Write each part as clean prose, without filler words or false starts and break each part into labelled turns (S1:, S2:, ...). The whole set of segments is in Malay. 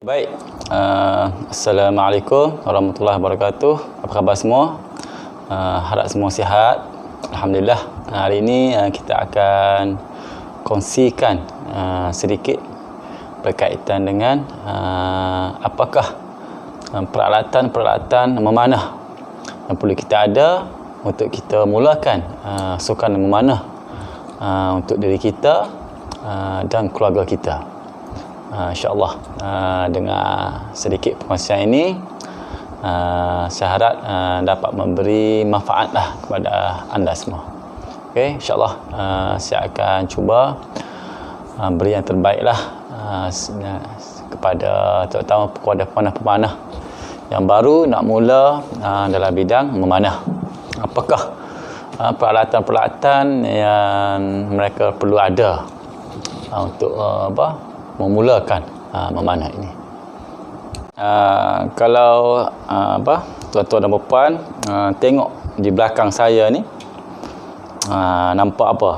S1: Baik, Assalamualaikum warahmatullahi wabarakatuh. Apa khabar semua? Harap semua sihat. Alhamdulillah. Hari ini kita akan kongsikan sedikit berkaitan dengan apakah peralatan-peralatan memanah yang perlu kita ada untuk kita mulakan sukan memanah untuk diri kita dan keluarga kita. InsyaAllah dengan sedikit perkongsian ini saya harap dapat memberi manfaat lah kepada anda semua. Okay, InsyaAllah saya akan cuba beri yang terbaik lah kepada terutama kepada pemanah-pemanah yang baru nak mula dalam bidang memanah. Apakah peralatan-peralatan yang mereka perlu ada untuk memulakan memanah ini. Kalau tuan-tuan dan puan tengok di belakang saya ni, nampak apa?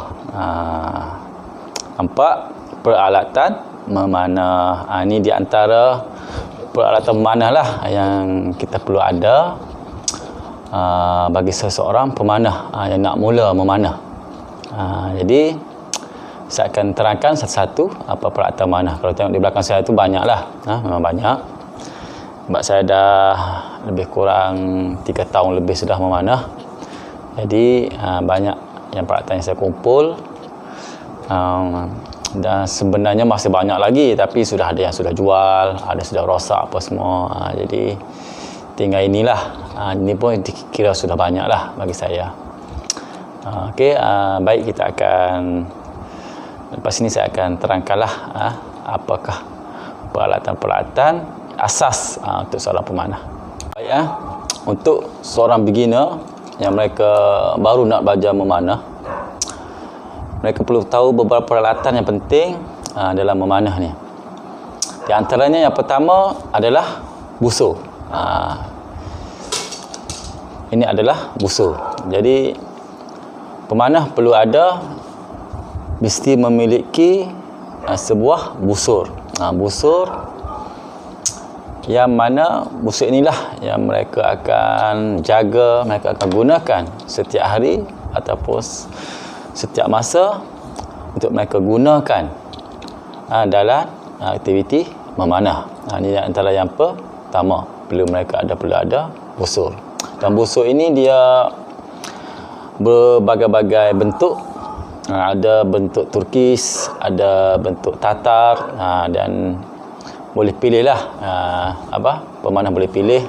S1: Nampak peralatan memanah. Ini di antara peralatan memanah lah yang kita perlu ada bagi seseorang pemanah yang nak mula memanah. Jadi saya akan terangkan satu-satu apa peralatan memanah. Kalau tengok di belakang saya tu banyaklah, memang banyak. Sebab saya dah lebih kurang 3 tahun lebih sudah memanah. Jadi banyak yang peralatan yang saya kumpul. Dan sebenarnya masih banyak lagi, tapi sudah ada yang sudah jual, ada sudah rosak apa semua. Jadi tinggal inilah. Ini pun dikira sudah banyak lah bagi saya. Okey, baik, kita akan lepas ini saya akan terangkanlah apakah peralatan-peralatan asas untuk seorang pemanah. Baik, untuk seorang beginner yang mereka baru nak belajar memanah, mereka perlu tahu beberapa peralatan yang penting dalam memanah ni. Di antaranya yang pertama adalah busur. Ini adalah busur. Jadi pemanah perlu ada, mesti memiliki sebuah busur. Busur yang mana busur inilah yang mereka akan jaga, mereka akan gunakan setiap hari ataupun setiap masa untuk mereka gunakan dalam aktiviti memanah. Ini antara yang pertama perlu ada busur. Dan busur ini dia berbagai-bagai bentuk. Ada bentuk Turkis, ada bentuk Tatar, dan boleh pilihlah pemanah boleh pilih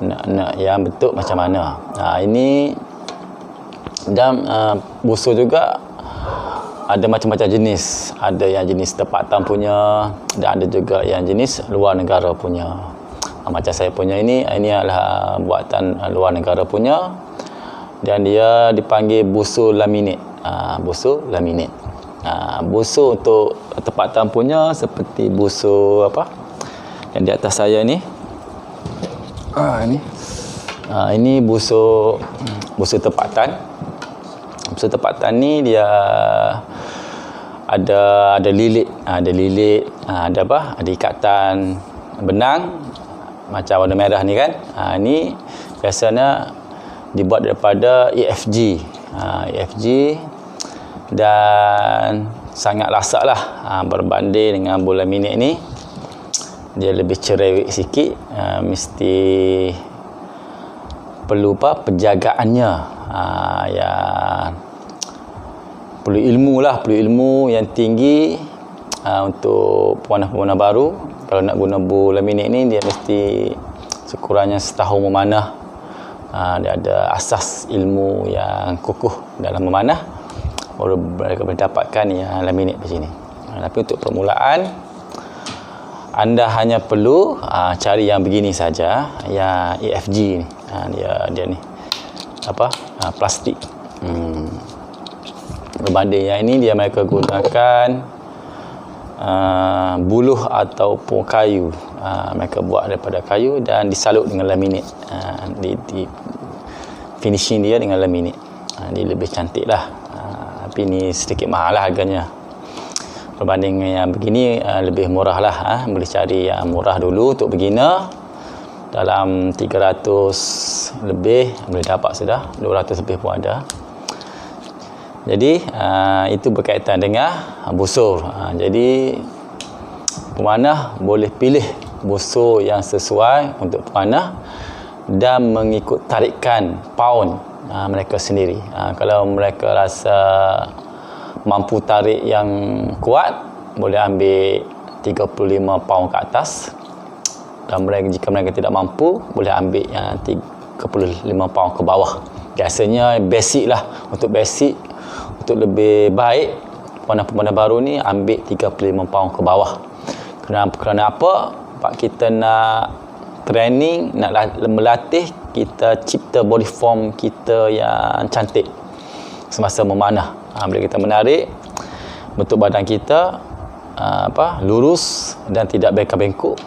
S1: nak yang bentuk macam mana. Ini dan busur juga ada macam-macam jenis. Ada yang jenis tempatan punya dan ada juga yang jenis luar negara punya. Macam saya punya ini adalah buatan luar negara punya dan dia dipanggil busur laminate. Busur laminate. Busur untuk tempatan punya seperti busur yang di atas saya ni. Ini busur tempatan. Busur tempatan ni dia ada lilit, ada ikatan benang macam warna merah ni kan. Ini biasanya dibuat daripada EFG. EFG dan sangat lasak lah berbanding dengan bola minit ni. Dia lebih cerewet sikit. Mesti perlu penjagaannya, yang perlu ilmu yang tinggi untuk pemanah-pemanah baru. Kalau nak guna bola minit ni, dia mesti sekurangnya setahun memanah. Dia ada asas ilmu yang kukuh dalam memanah, baru mereka mendapatkan yang laminate macam ni. Tapi untuk permulaan, anda hanya perlu cari yang begini saja, yang EFG ni. Dia ni plastik. Berbanding yang ini, dia mereka gunakan buluh ataupun kayu. Mereka buat daripada kayu dan disalut dengan laminate. Di finishing dia dengan laminate. Dia lebih cantik lah. Tapi ni sedikit mahal lah harganya. Berbanding yang begini lebih murah lah. Boleh cari yang murah dulu untuk beginner. Dalam 300 lebih boleh dapat sudah, 200 lebih pun ada. Jadi itu berkaitan dengan busur. Jadi pemanah boleh pilih busur yang sesuai untuk pemanah dan mengikut tarikan pound mereka sendiri. Kalau mereka rasa mampu tarik yang kuat, boleh ambil 35 pound ke atas. Dan jika mereka tidak mampu, boleh ambil yang 35 pound ke bawah. Biasanya basic lah. Untuk basic, untuk lebih baik, pemanah-pemanah baru ni ambil 35 pound ke bawah. Kerana apa? Sebab kita nak training, nak melatih, kita cipta body form kita yang cantik semasa memanah. Bila kita menarik, bentuk badan kita lurus dan tidak bengkak-bengkok.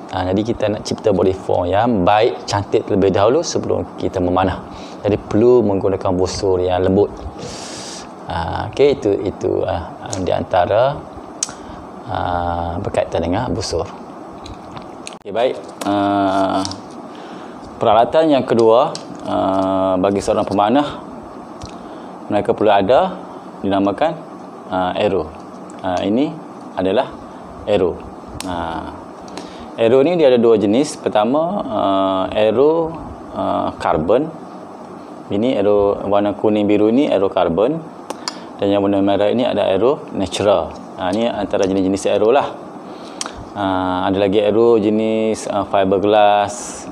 S1: Jadi kita nak cipta body form yang baik, cantik terlebih dahulu sebelum kita memanah. Jadi perlu menggunakan busur yang lembut. Okey, itu di antara berkaitan dengan busur. Okey, baik. Peralatan yang kedua bagi seorang pemanah, mereka perlu ada dinamakan arrow. Ini adalah arrow. Arrow ni dia ada dua jenis. Pertama, arrow carbon. Ini arrow warna kuning biru ni arrow carbon. Dan yang warna merah ini ada arrow natural. Ini antara jenis-jenis arrow lah. Ada lagi arrow jenis fiberglass.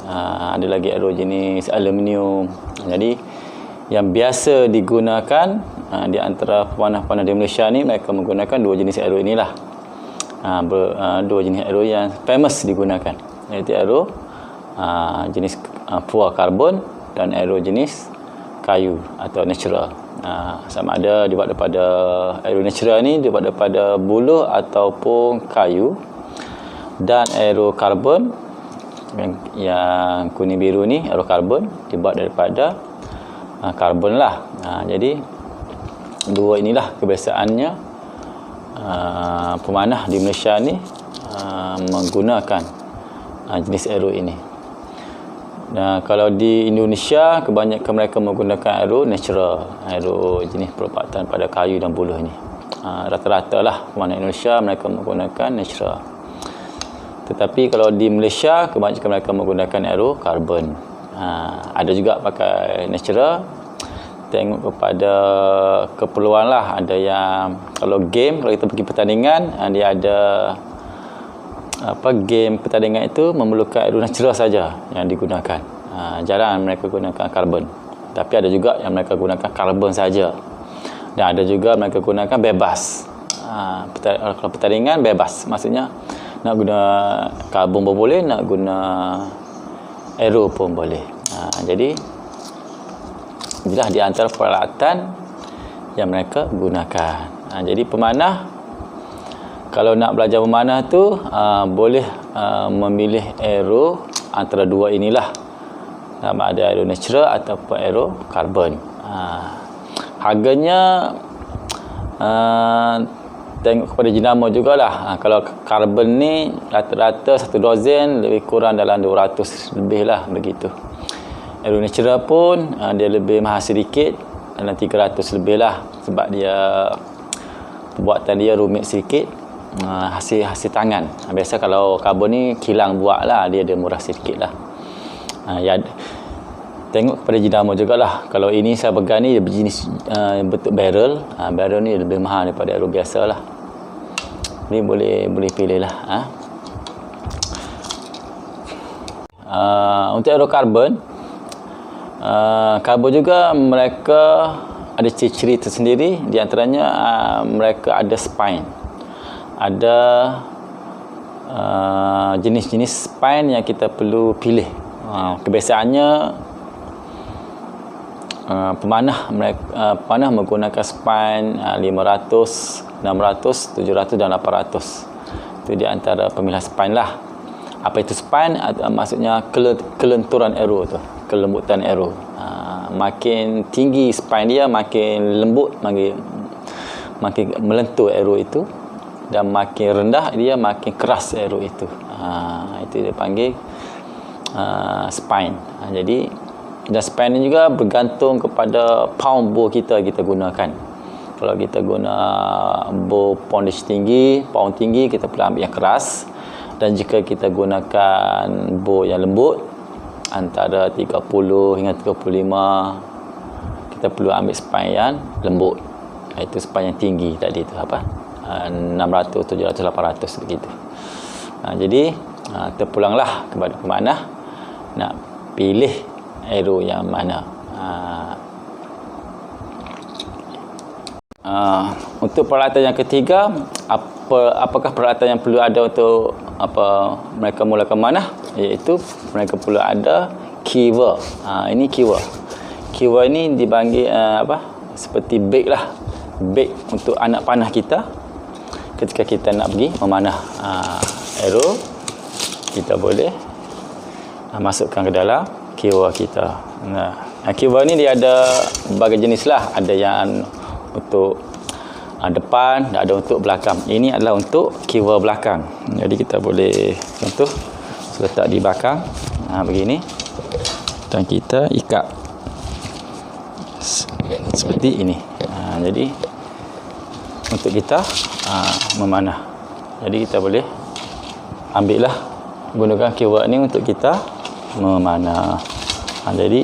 S1: Ada lagi arrow jenis aluminium. Jadi yang biasa digunakan di antara pemanah-pemanah di Malaysia ni, mereka menggunakan dua jenis arrow inilah. Dua jenis arrow yang famous digunakan, iaitu arrow jenis pure carbon dan arrow jenis kayu atau natural. Sama ada dibuat daripada arrow natural ni dibuat daripada buluh ataupun kayu, dan arrow carbon yang kuning biru ni arrow carbon dibuat daripada karbon lah. Jadi dua inilah kebiasaannya pemanah di Malaysia ni menggunakan jenis arrow ini. Kalau di Indonesia, kebanyakan mereka menggunakan arrow natural, arrow jenis perlambatan pada kayu dan buluh ni. Rata-rata lah pemanah Indonesia mereka menggunakan natural. Tetapi kalau di Malaysia, kebanyakan mereka menggunakan arrow carbon. Ada juga pakai natural, tengok kepada keperluan lah. Ada yang kalau kita pergi pertandingan, dia ada game pertandingan itu memerlukan arrow natural saja yang digunakan. Jarang mereka gunakan carbon. Tapi ada juga yang mereka gunakan carbon saja, dan ada juga mereka gunakan bebas. Kalau pertandingan bebas, maksudnya nak guna carbon pun boleh, nak guna arrow pun boleh. Jadi inilah di antara peralatan yang mereka gunakan. Jadi pemanah, kalau nak belajar memanah tu boleh memilih arrow antara dua inilah, sama ada arrow natural ataupun arrow carbon. Harganya tengok kepada jenama jugalah. Kalau carbon ni rata-rata satu dozen lebih kurang dalam 200 lebih lah begitu. Arrow natural pun dia lebih mahal sedikit, dalam 300 lebih lah, sebab dia pembuatan dia rumit sedikit, hasil tangan. Biasa kalau karbon ni kilang buat lah, dia murah sedikit lah. Tengok kepada jenama jugalah. Kalau ini saya pegang ni dia berjenis bentuk barrel. Barrel ni lebih mahal daripada arrow biasa lah. Ni boleh pilih lah. Untuk arrow carbon, karbon juga mereka ada ciri-ciri tersendiri. Di antaranya mereka ada spine, ada jenis-jenis spine yang kita perlu pilih. Kebiasaannya pemanah menggunakan spine 500, 600, 700 dan 800. Itu di antara pemilihan spine lah. Apa itu spine? Maksudnya kelenturan arrow tu, kelembutan arrow. Makin tinggi spine dia, makin lembut, makin melentur arrow itu. dan makin rendah dia makin keras arrow itu. Itu dia panggil spine. Jadi dan spine ni juga bergantung kepada pound bow kita gunakan. Kalau kita guna bow poundage tinggi, pound tinggi, kita perlu ambil yang keras. Dan jika kita gunakan bow yang lembut antara 30 hingga 35, kita perlu ambil spine yang lembut. Itu spine yang tinggi tadi tu 600, 700, 800 begitu. Jadi terpulanglah kepada pemanah nak pilih arrow yang mana. Untuk peralatan yang ketiga, apakah peralatan yang perlu ada untuk mereka mulakan memanah, iaitu mereka perlu ada quiver. Ini quiver. Quiver ini dipanggil seperti bag lah, bag untuk anak panah kita ketika kita nak pergi memanah. Arrow kita boleh masukkan ke dalam quiver kita. Quiver ni dia ada berbagai jenis lah. Ada yang untuk depan, ada untuk belakang. Ini adalah untuk quiver belakang. Jadi kita boleh contoh letak di belakang begini, dan kita ikat seperti ini. Jadi untuk kita memanah. Jadi kita boleh ambil lah, gunakan quiver ni untuk kita memanah. Jadi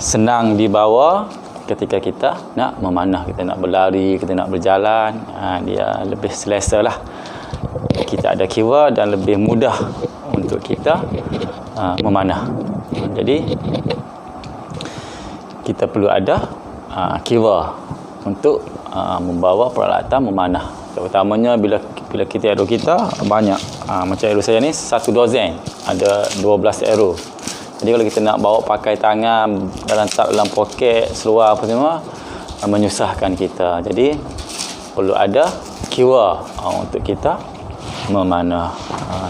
S1: senang dibawa ketika kita nak memanah, kita nak berlari, kita nak berjalan, dia lebih selesa lah. Kita ada quiver dan lebih mudah untuk kita memanah. Jadi kita perlu ada quiver untuk membawa peralatan memanah. Terutamanya bila kita arrow kita banyak. Macam arrow saya ni 1 dozen, ada 12 arrow. Jadi kalau kita nak bawa pakai tangan, dalam poket, seluar apa semua, menyusahkan kita. Jadi perlu ada quiver untuk kita memanah.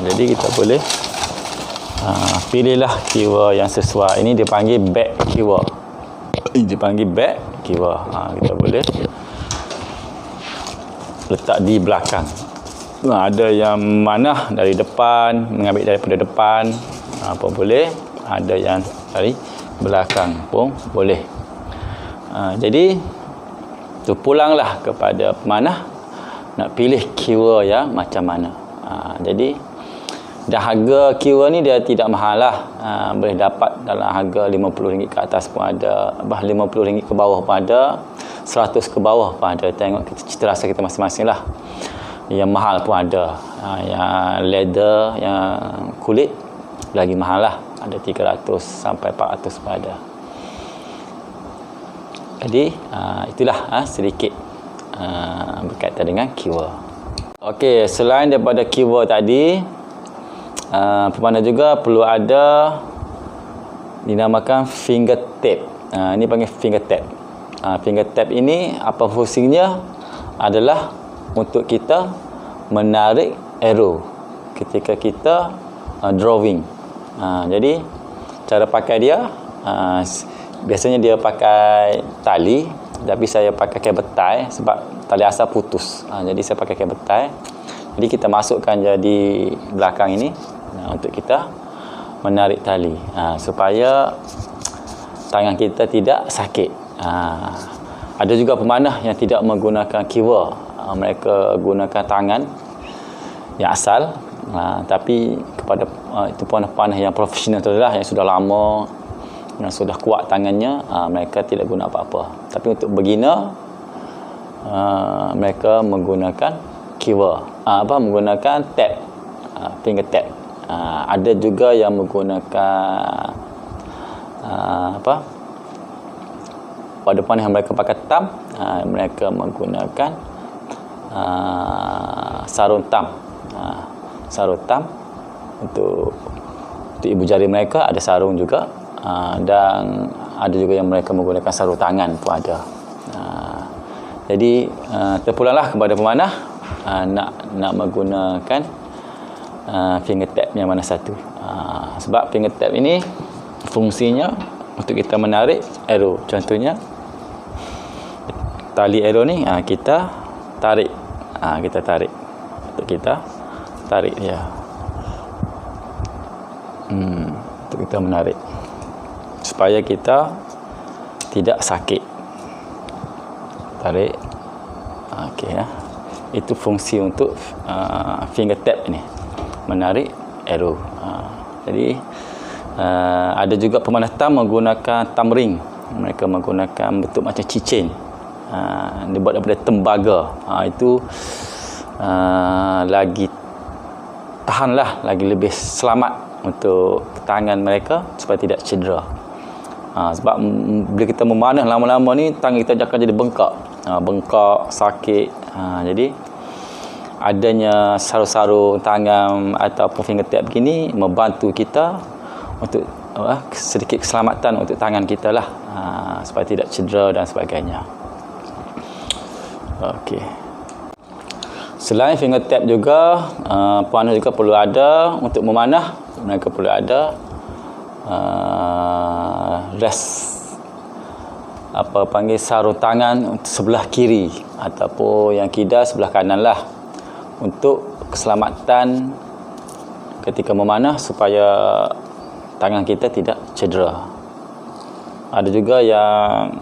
S1: Jadi kita boleh pilihlah quiver yang sesuai. Ini dipanggil back quiver. Ini dipanggil back quiver. Kita boleh letak di belakang. Ada yang manah dari depan, mengambil daripada depan, apa boleh. Ada yang dari belakang pun boleh. Jadi terpulanglah kepada pemanah nak pilih quiver yang macam mana. Jadi dah harga quiver ni dia tidak mahal lah. Boleh dapat dalam harga RM50 ke atas pun ada, RM50 ke bawah pun ada, RM100 ke bawah pun ada. Tengok cita rasa kita masing-masing lah. Yang mahal pun ada, yang leather, yang kulit lagi mahal lah, ada 300 sampai 400 pun ada. Jadi itulah sedikit berkaitan dengan quiver. Okey, selain daripada quiver tadi, pemanah juga perlu ada dinamakan finger tape. Ini panggil finger tape. Finger tape ini apa fungsinya? Adalah untuk kita menarik arrow ketika kita drawing. Jadi cara pakai dia, biasanya dia pakai tali, tapi saya pakai kabel tie sebab tali asal putus. Jadi saya pakai kabel tie. Jadi kita masukkan jadi belakang ini untuk kita menarik tali, supaya tangan kita tidak sakit. Ada juga pemanah yang tidak menggunakan quiver, mereka gunakan tangan yang asal. Tapi kepada itu pemanah yang profesional tu lah, yang sudah lama, yang sudah kuat tangannya, mereka tidak guna apa-apa. Tapi untuk beginner, mereka menggunakan quiver, menggunakan tab, finger tab. Ada juga yang menggunakan pada pemanah yang mereka pakai thumb, mereka menggunakan sarung thumb. Sarung thumb untuk ibu jari mereka ada sarung juga, dan ada juga yang mereka menggunakan sarung tangan pun ada. Jadi terpulanglah kepada pemanah nak menggunakan finger tap yang mana satu. Sebab finger tap ini fungsinya untuk kita menarik arrow. Contohnya tali arrow ni kita tarik, untuk kita tarik dia. Untuk kita menarik supaya kita tidak sakit. Tarik. Okey ya. Itu fungsi untuk finger tap ni, menarik arrow. Jadi ada juga pemanah tam menggunakan thumb ring. Mereka menggunakan bentuk macam cincin. Dibuat daripada tembaga. Itu lagi tahanlah, lagi lebih selamat untuk tangan mereka supaya tidak cedera. Sebab bila kita memanah lama-lama ni, tangan kita akan jadi bengkak. Bengkak, sakit. Jadi adanya sarung-sarung tangan ataupun finger tap begini membantu kita untuk sedikit keselamatan untuk tangan kita lah, supaya tidak cedera dan sebagainya. Okey. Selain finger tap juga, pemanah juga perlu ada untuk memanah. Mereka perlu ada rest, apa panggil, sarung tangan sebelah kiri ataupun yang kidal sebelah kanan lah, untuk keselamatan ketika memanah supaya tangan kita tidak cedera. Ada juga yang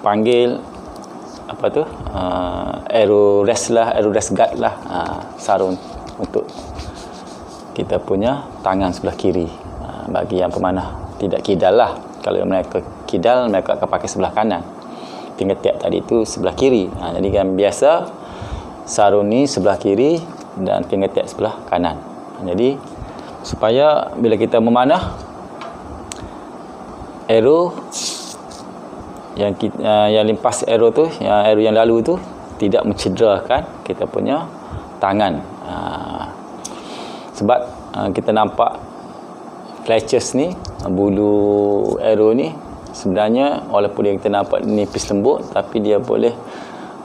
S1: panggil apa tu, arrow rest lah, arrow rest guard lah, sarung untuk kita punya tangan sebelah kiri. Bagi yang pemanah tidak kidal lah, kalau mereka kidal mereka akan pakai sebelah kanan. Finger tap tadi tu sebelah kiri. Jadi kan biasa sarung ni sebelah kiri dan finger tap sebelah kanan. Jadi supaya bila kita memanah, arrow yang limpas arrow tu, arrow yang lalu tu tidak mencederakan kita punya tangan. Sebab kita nampak fletchers ni, bulu arrow ni sebenarnya walaupun dia kita nampak nipis lembut, tapi dia boleh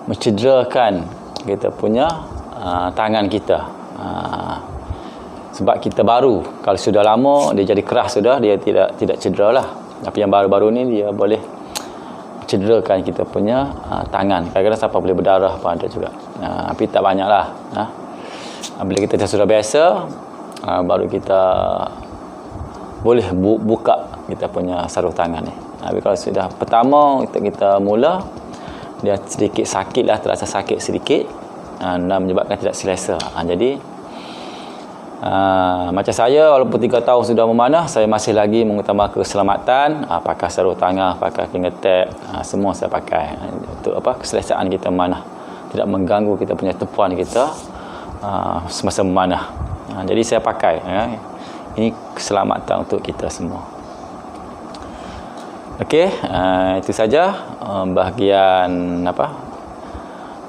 S1: mencederakan kita punya tangan kita. Sebab kita baru, kalau sudah lama dia jadi keras sudah, dia tidak cedera lah. Tapi yang baru-baru ni dia boleh cederakan kita punya tangan. Kadang-kadang sampai boleh berdarah pun ada juga. Tapi tak banyak lah. Bila kita sudah biasa, baru kita boleh buka kita punya sarung tangan ni. Tapi kalau sudah pertama kita mula, dia sedikit sakit lah, terasa sakit sedikit, dan menyebabkan tidak selesa. Jadi macam saya, walaupun 3 tahun sudah memanah, saya masih lagi mengutamakan keselamatan. Pakai sarung tangan, pakai finger tap, semua saya pakai untuk keselesaan kita memanah, tidak mengganggu kita punya tempuan kita semasa memanah. Jadi saya pakai, ini keselamatan untuk kita semua. Okey, itu saja bahagian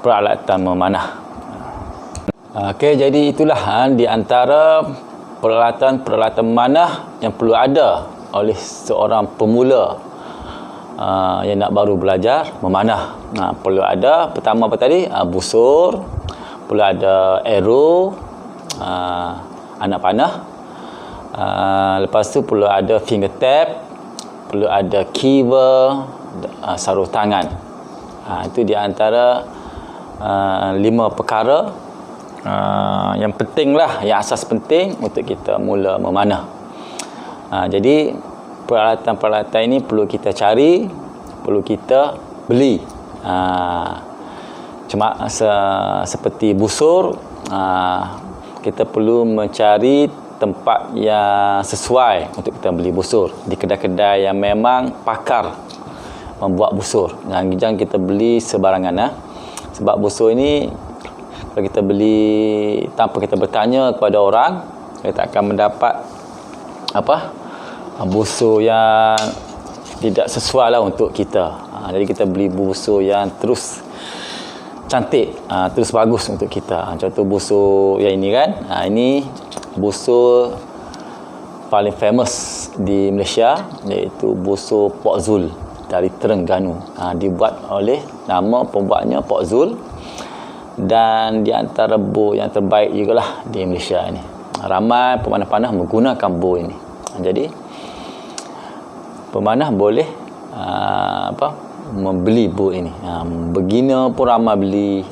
S1: peralatan memanah. Okey, jadi itulah di antara peralatan memanah yang perlu ada oleh seorang pemula yang nak baru belajar memanah. Perlu ada, pertama apa tadi? Busur, perlu ada arrow, anak panah. Lepas tu perlu ada finger tap, perlu ada quiver, sarung tangan. Itu di antara 5 perkara yang penting lah, yang asas penting untuk kita mula memanah. Jadi peralatan-peralatan ini perlu kita cari, perlu kita beli. Cuma seperti busur, kita perlu mencari tempat yang sesuai untuk kita beli busur, di kedai-kedai yang memang pakar membuat busur. Jangan kita beli sebarangan. Sebab busur ini kalau kita beli tanpa kita bertanya kepada orang, kita akan mendapat busur yang tidak sesuai lah untuk kita. Jadi kita beli busur yang terus cantik, terus bagus untuk kita. Contoh busur yang ini kan, ini busur paling famous di Malaysia, iaitu busur Pok Zul dari Terengganu. Dibuat oleh, nama pembuatnya Pok Zul, dan di antara bow yang terbaik jugalah di Malaysia ini. Ramai pemanah-panah menggunakan bow ini. Jadi pemanah boleh membeli bow ini. Beginner pun ramai beli.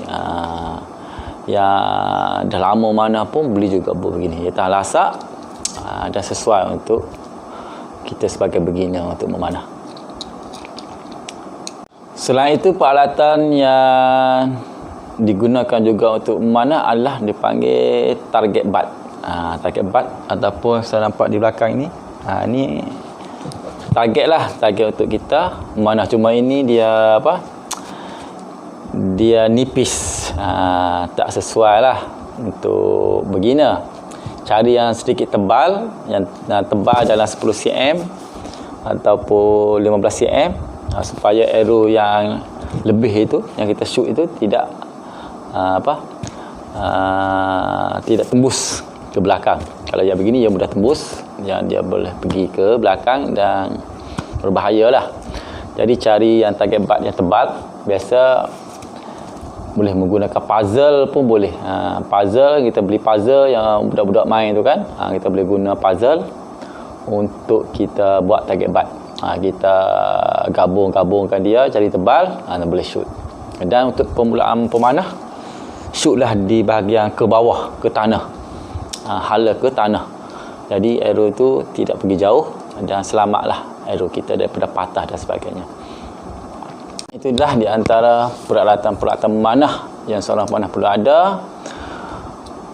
S1: yang dah lama mana pun boleh juga buat begini. Ia tak lasak dan sesuai untuk kita sebagai beginner untuk memanah. Selain itu, peralatan yang digunakan juga untuk memanah adalah dipanggil target bat. Target bat ataupun saya nampak di belakang ini. Ini target lah, target untuk kita memanah. Cuma ini dia dia nipis, tak sesuai lah untuk beginner. Cari yang sedikit tebal, yang tebal dalam 10 cm ataupun 15 cm, supaya arrow yang lebih itu yang kita shoot itu tidak tidak tembus ke belakang. Kalau yang begini dia mudah tembus, yang dia boleh pergi ke belakang dan berbahayalah. Jadi cari yang target bat yang tebal. Biasa boleh menggunakan puzzle pun boleh. Puzzle, kita beli puzzle yang budak-budak main tu kan. Kita boleh guna puzzle untuk kita buat target bat. Kita gabung-gabungkan dia, cari tebal, dan boleh shoot. Dan untuk permulaan pemanah, shootlah di bahagian ke bawah, ke tanah, hala ke tanah. Jadi arrow itu tidak pergi jauh dan selamatlah arrow kita daripada patah dan sebagainya. Itulah di antara peralatan-peralatan memanah yang seorang pemanah perlu ada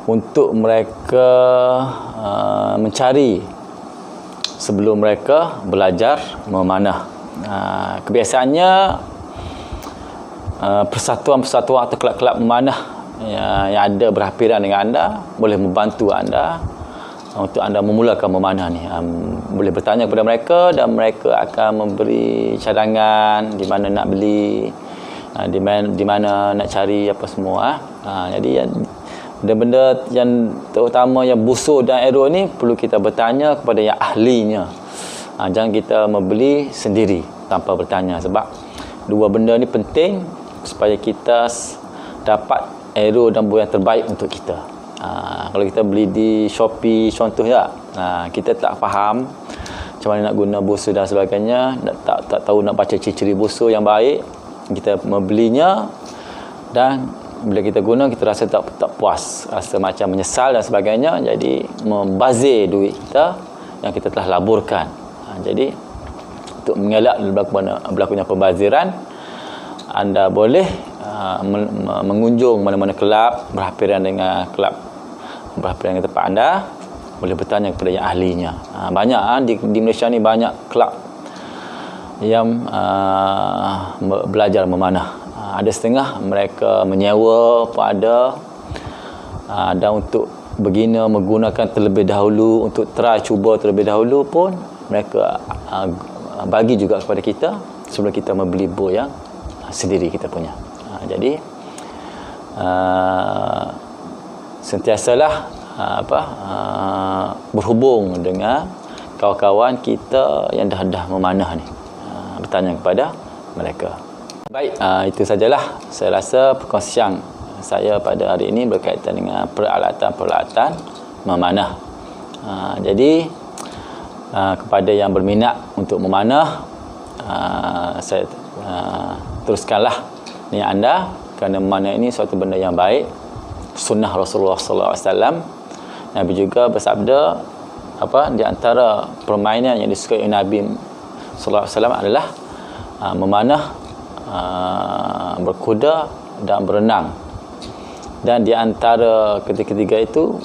S1: untuk mereka mencari sebelum mereka belajar memanah. Kebiasaannya persatuan-persatuan atau kelab-kelab memanah yang ada berhampiran dengan anda boleh membantu anda untuk anda memulakan memanah ni. Boleh bertanya kepada mereka dan mereka akan memberi cadangan di mana nak beli, di mana nak cari apa semua. Jadi benda-benda yang terutama yang busur dan arrow ni perlu kita bertanya kepada yang ahlinya. Jangan kita membeli sendiri tanpa bertanya, sebab dua benda ni penting supaya kita dapat arrow dan buah yang terbaik untuk kita. Kalau kita beli di Shopee contohnya, kita tak faham macam mana nak guna busur dan sebagainya, tak tahu nak baca ciri-ciri busur yang baik, kita membelinya dan bila kita guna kita rasa tak puas, rasa macam menyesal dan sebagainya, jadi membazir duit kita yang kita telah laburkan. Jadi untuk mengelak berlakunya pembaziran, anda boleh mengunjung mana-mana kelab berhampiran dengan berhampiran dengan tempat anda, boleh bertanya kepada yang ahlinya. Banyak di Malaysia ni banyak kelab yang belajar memanah. Ada setengah mereka menyewa pun ada, dan untuk beginner menggunakan terlebih dahulu, untuk cuba terlebih dahulu pun mereka bagi juga kepada kita sebelum kita membeli bow yang sendiri kita punya. Jadi sentiasalah berhubung dengan kawan-kawan kita yang dah memanah ni, bertanya kepada mereka. Baik, itu sajalah saya rasa perkongsian saya pada hari ini berkaitan dengan peralatan-peralatan memanah. Jadi kepada yang berminat untuk memanah, saya teruskanlah niat anda, kerana memanah ini suatu benda yang baik, sunnah Rasulullah SAW. Nabi juga bersabda, di antara permainan yang disukai oleh Nabi SAW adalah memanah, berkuda dan berenang. Dan di antara ketiga-ketiga itu,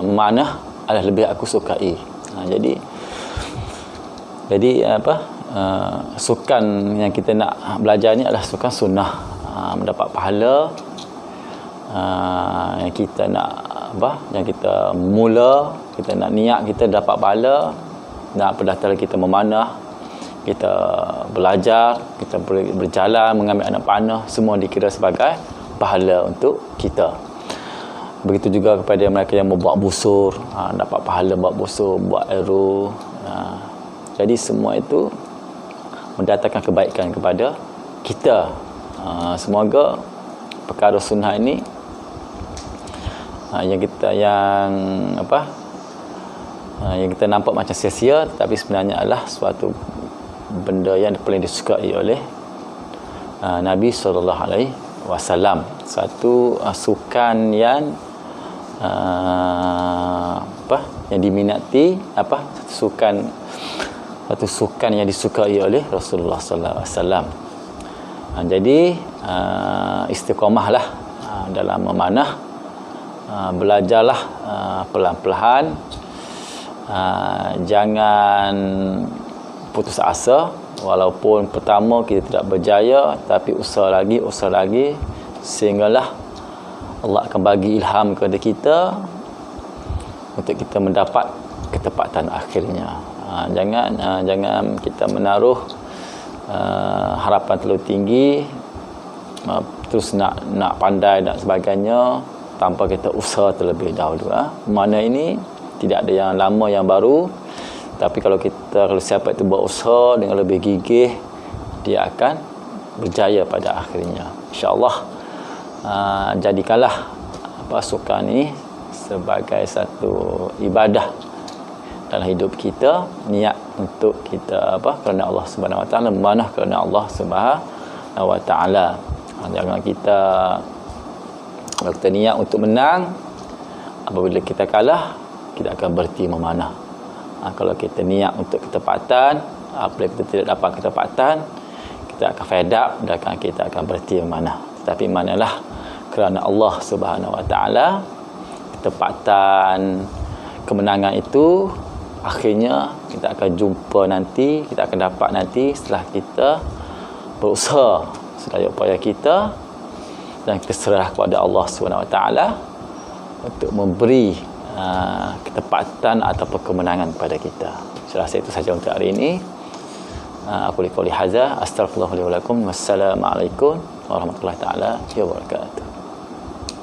S1: memanah adalah lebih aku sukai. Jadi sukan yang kita nak belajar ni adalah sukan sunnah, mendapat pahala. Yang kita nak yang kita mula, kita nak niat kita dapat pahala, dan pendaftaran kita memanah, kita belajar, kita berjalan mengambil anak panah, semua dikira sebagai pahala untuk kita. Begitu juga kepada mereka yang membuat busur, dapat pahala buat busur, buat arrow. Jadi semua itu mendatangkan kebaikan kepada kita. Semoga perkara sunnah ini yang kita nampak macam sia-sia, tapi sebenarnya adalah suatu benda yang paling disukai oleh Nabi SAW. wasallam. Satu sukan yang yang diminati, satu sukan yang disukai oleh Rasulullah sallallahu alaihi wasallam. Jadi istiqamahlah dalam memanah, belajarlah pelan-pelan, jangan putus asa. Walaupun pertama kita tidak berjaya, tapi usaha lagi sehinggalah Allah akan bagi ilham kepada kita untuk kita mendapat ketepatan akhirnya. Jangan kita menaruh harapan terlalu tinggi, terus nak pandai dan sebagainya tanpa kita usaha terlebih dahulu. Mana ini tidak ada yang lama yang baru, tapi kalau siapa itu berusaha dengan lebih gigih, dia akan berjaya pada akhirnya, insya-Allah. Jadikanlah sukan ini sebagai satu ibadah dalam hidup kita, niat untuk kita kerana Allah Subhanahu Wa Taala, memanah kerana Allah Subhanahu Wa Taala. Jangan kita, kalau kita niat untuk menang, apabila kita kalah, kita akan berhenti memanah. Kalau kita niat untuk ketepatan, apabila kita tidak dapat ketepatan, kita akan fed up dan kita akan berhenti memanah. Tetapi manalah kerana Allah Subhanahu Wa Taala, ketepatan, kemenangan itu akhirnya kita akan jumpa nanti, kita akan dapat nanti setelah kita berusaha sedaya upaya kita dan kita serah kepada Allah Subhanahu Wa Taala untuk memberi ketepatan ataupun kemenangan kepada kita. Saya rasa itu saja untuk hari ini. Aku liqauli hadza, astaghfirullah li wa lakum. Wassalamualaikum warahmatullahi taala wabarakatuh.